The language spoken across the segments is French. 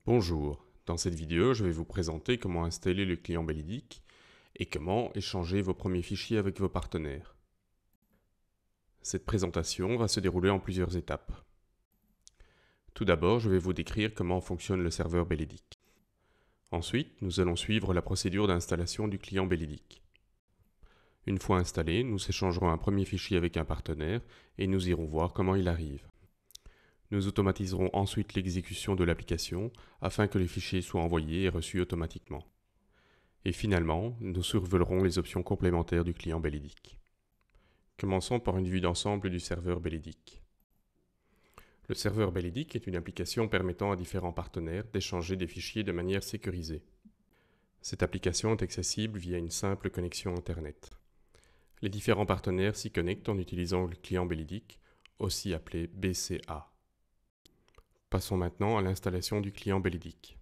Bonjour, dans cette vidéo je vais vous présenter comment installer le client Bellidic et comment échanger vos premiers fichiers avec vos partenaires. Cette présentation va se dérouler en plusieurs étapes. Tout d'abord, je vais vous décrire comment fonctionne le serveur Bellidic. Ensuite, nous allons suivre la procédure d'installation du client Bellidic. Une fois installé, nous échangerons un premier fichier avec un partenaire et nous irons voir comment il arrive. Nous automatiserons ensuite l'exécution de l'application afin que les fichiers soient envoyés et reçus automatiquement. Et finalement, nous survolerons les options complémentaires du client Bellidic. Commençons par une vue d'ensemble du serveur Bellidic. Le serveur Bellidic est une application permettant à différents partenaires d'échanger des fichiers de manière sécurisée. Cette application est accessible via une simple connexion Internet. Les différents partenaires s'y connectent en utilisant le client Bellidic, aussi appelé BCA. Passons maintenant à l'installation du client Bellidic.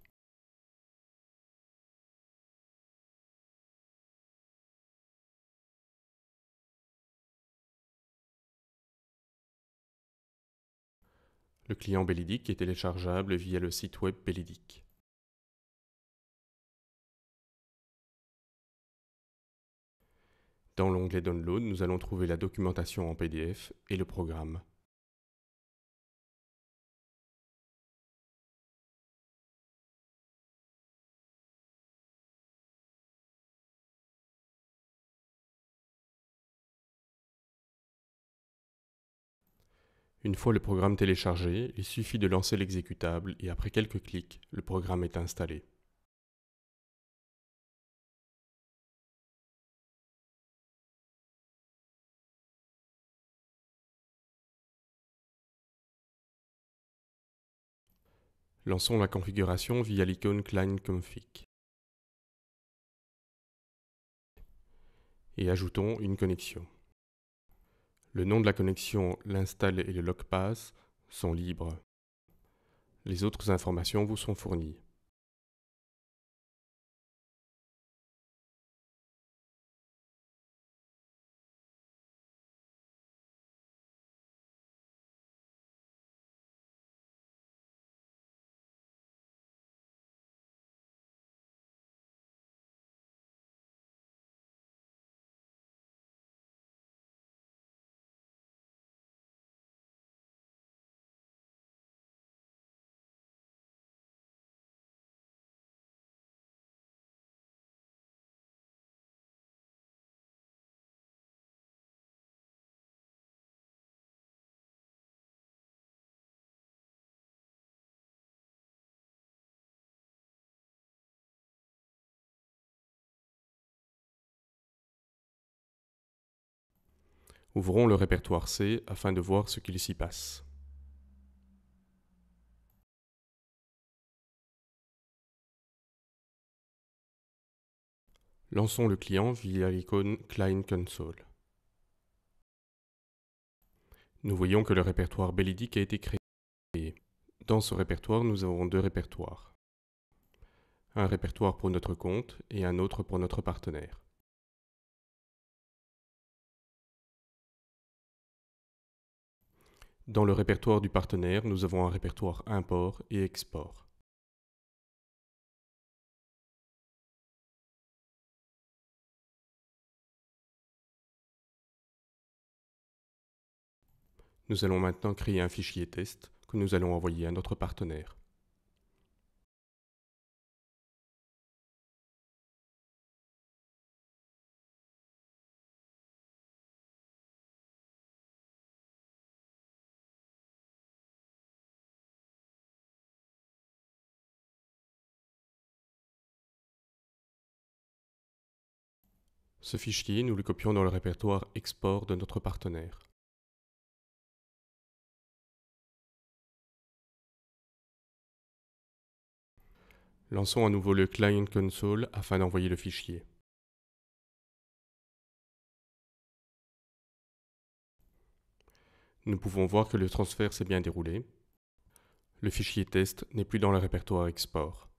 Le client Bellidic est téléchargeable via le site web Bellidic. Dans l'onglet Download, nous allons trouver la documentation en PDF et le programme. Une fois le programme téléchargé, il suffit de lancer l'exécutable et après quelques clics, le programme est installé. Lançons la configuration via l'icône Client Config et ajoutons une connexion. Le nom de la connexion, l'install et le logpass sont libres. Les autres informations vous sont fournies. Ouvrons le répertoire C afin de voir ce qu'il s'y passe. Lançons le client via l'icône Client Console. Nous voyons que le répertoire Bellidic a été créé. Dans ce répertoire, nous avons deux répertoires. Un répertoire pour notre compte et un autre pour notre partenaire. Dans le répertoire du partenaire, nous avons un répertoire import et export. Nous allons maintenant créer un fichier test que nous allons envoyer à notre partenaire. Ce fichier, nous le copions dans le répertoire export de notre partenaire. Lançons à nouveau le Client Console afin d'envoyer le fichier. Nous pouvons voir que le transfert s'est bien déroulé. Le fichier test n'est plus dans le répertoire export.